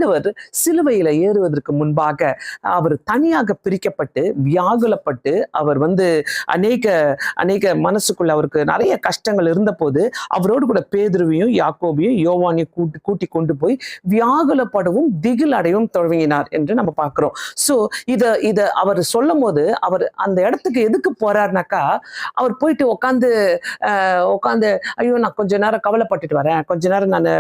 ஆண்டவர் சிலுவையில ஏறுவதற்கு முன்பாக அவர் தனியாக பிரிக்கப்பட்டு வியாகுலப்பட்டு அவர் அநேக அநேக மனசுக்குள்ள அவருக்கு நிறைய கஷ்டங்கள் இருந்த போது அவரோடு கூட பேதுருவையும் யாக்கோபையும் யோவானையும் கூட்டி கொண்டு போய் வியாகுலப்படவும் திகில் அடையவும் தொடங்கினார் என்று நம்ம பார்க்கிறோம். ஸோ இத அவர் சொல்லும் போது அவர் அந்த இடத்துக்கு எதுக்கு போறாருனாக்கா, அவர் போயிட்டு உட்காந்து ஐயோ நான் கொஞ்ச நேரம் கவலைப்பட்டுட்டு வரேன், கொஞ்ச நேரம் நான்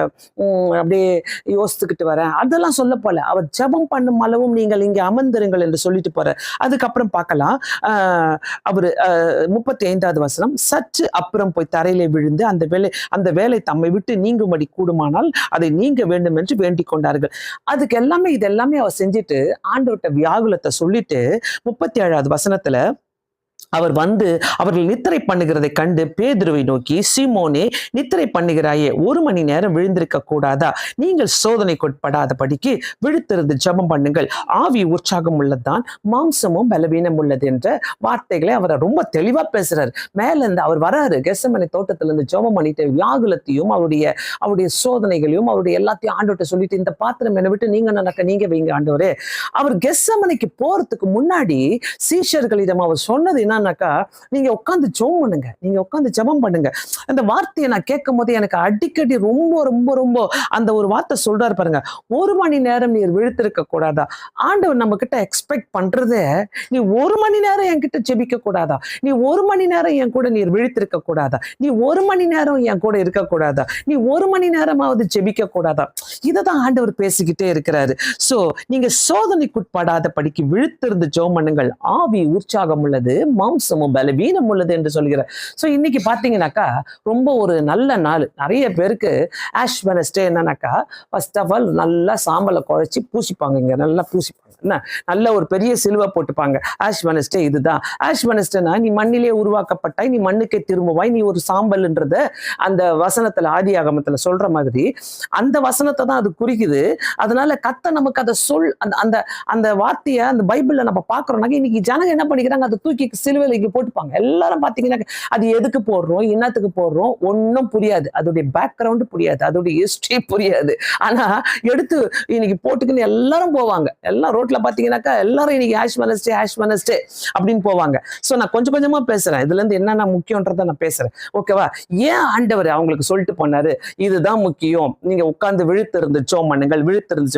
அப்படியே யோசித்துக்கிட்டு வரேன், அதெல்லாம் சொல்ல போல. அவர் ஜெபம் பண்ணும் அளவும் நீங்கள் இங்கே அமர்ந்திருங்கள் என்று சொல்லிட்டு போறார். அதுக்கப்புறம் பார்க்கலாம், அவரு 35வது வசனம், சற்று அப்புறம் போய் தரையிலே விழுந்து அந்த வேலை தம்மை விட்டு நீங்கும்படி கூடுமானால் அதை நீங்க வேண்டும் என்று வேண்டிக் கொண்டார்கள். இதெல்லாமே அவர் செஞ்சுட்டு ஆண்டவர்கிட்ட வியாகுலத்தை சொல்லிட்டு 37வது வசனத்துல அவர் அவர்கள் நித்திரை பண்ணுகிறதை கண்டு பேதுருவை நோக்கி, சீமோனே நித்திரை பண்ணுகிறாயே, 1 மணி நேரம் விழுந்திருக்க கூடாதா? நீங்கள் சோதனைக்குட்படாதபடிக்கு விழித்திருந்து ஜெபம் பண்ணுங்கள், ஆவி உற்சாகம் உள்ளதுதான், மாம்சமும் பலவீனம் உள்ளது என்ற வார்த்தைகளை அவர் ரொம்ப தெளிவா பேசுறாரு. மேல இருந்து அவர் வராரு, கெத்செமனே தோட்டத்துல இருந்து ஜெபம் பண்ணிட்டு வியாகுலத்தையும் அவருடைய சோதனைகளையும் அவருடைய எல்லாத்தையும் ஆண்டவர்கிட்ட சொல்லிட்டு, இந்த பாத்திரம் என்னை விட்டு நீங்க வைங்க ஆண்டவரே. அவர் கெத்செமனேக்கு போறதுக்கு முன்னாடி சீஷர்களிடம் அவர் சொன்னது என்னன்னாக்கா, நீங்க உட்காந்து ஜெபம் பண்ணுங்க, நீங்க உட்காந்து ஜெபம் பண்ணுங்க. அந்த வார்த்தையை நான் கேட்கும் போது எனக்கு அடிக்கடி ரொம்ப ரொம்ப ரொம்ப அந்த ஒரு வார்த்தை சொல்றாரு பாருங்க, 1 மணி நேரம் நீர் விழித்திருக்க கூடாதா? ஆண்டவர் நம்ம கிட்ட எக்ஸ்பெக்ட் பண்றதே, நீ 1 மணி நேரம் என்கிட்ட ஜெபிக்க கூடாதா? நீ 1 மணி நேரம் என் கூட நீர் விழித்திருக்க கூடாதா? நீ 1 மணி நேரம் என் கூட இருக்க கூடாதா? நீ 1 மணி நேரமாவது ஜெபிக்க கூடாதா? இததான் ஆண்டவர் பேசிக்கிட்டே இருக்கிறாரு. சோ நீங்க சோதனைக்குட்படாத படிக்கு விழித்திருந்து ஜெபம் பண்ணுங்கள், ஆவி உற்சாகம் உள்ளது, மாம்சமும் பலவீனம் உள்ளது என்று சொல்கிறார். ஸோ இன்னைக்கு பார்த்தீங்கன்னாக்கா ரொம்ப ஒரு நல்ல நாள். நிறைய பேருக்கு ஆஷ் வெனஸ்டே என்னன்னாக்கா, ஃபர்ஸ்ட் ஆஃப் ஆல் நல்லா சாம்பலை குழைச்சி பூசிப்பாங்க, இங்க நல்லா பூசிப்பாங்க, நல்ல ஒரு பெரிய சிலுவை போட்டுப்பாங்க. ஆஷ் வெனஸ்டே இதுதான். ஆஷ் வெனஸ்டேனா நீ மண்ணிலே உருவாக்கப்பட்டாய், நீ மண்ணுக்கே திரும்புவாய், நீ ஒரு சாம்பல்ன்றத அந்த வசனத்துல ஆதியாகமத்துல சொல்ற மாதிரி அந்த வசனத்தை தான் அது குறிக்குது. அதனால நமக்கு அதை அந்த வார்த்தையை அந்த பைபிள்ல நம்ம பார்க்கறோம்னாக்க, இன்னைக்கு ஜனங்க என்ன பண்ணிக்கிறாங்க, அதை தூக்கி சிலுவைக்கு போட்டுப்பாங்க. எல்லாரும் பாத்தீங்கன்னா அது எதுக்கு போடுறோம், என்னத்துக்கு போடுறோம் ஒன்னும் புரியாது, அதோடைய பேக்ரவுண்ட் புரியாது, அதோடைய ஹிஸ்டரி புரியாது. ஆனா எடுத்து இன்னைக்கு போட்டுக்குன்னு எல்லாரும் போவாங்க. எல்லாம் ரோட்ல பாத்தீங்கன்னாக்கா எல்லாரும் இன்னைக்கு ஆஷ் வெனஸ்டே அப்படின்னு போவாங்க. சோ நான் கொஞ்சம் கொஞ்சமா பேசுறேன், இதுல இருந்து என்னென்ன முக்கியன்றதை நான் பேசுறேன், ஓகேவா? ஏன் ஆண்டவர் அவங்களுக்கு சொல்லிட்டு போனாரு, இதுதான் முக்கியம், நீங்க உட்கார்ந்து விழித்திருந்து ஜெபம் பண்ணுங்கள், விழித்திருந்து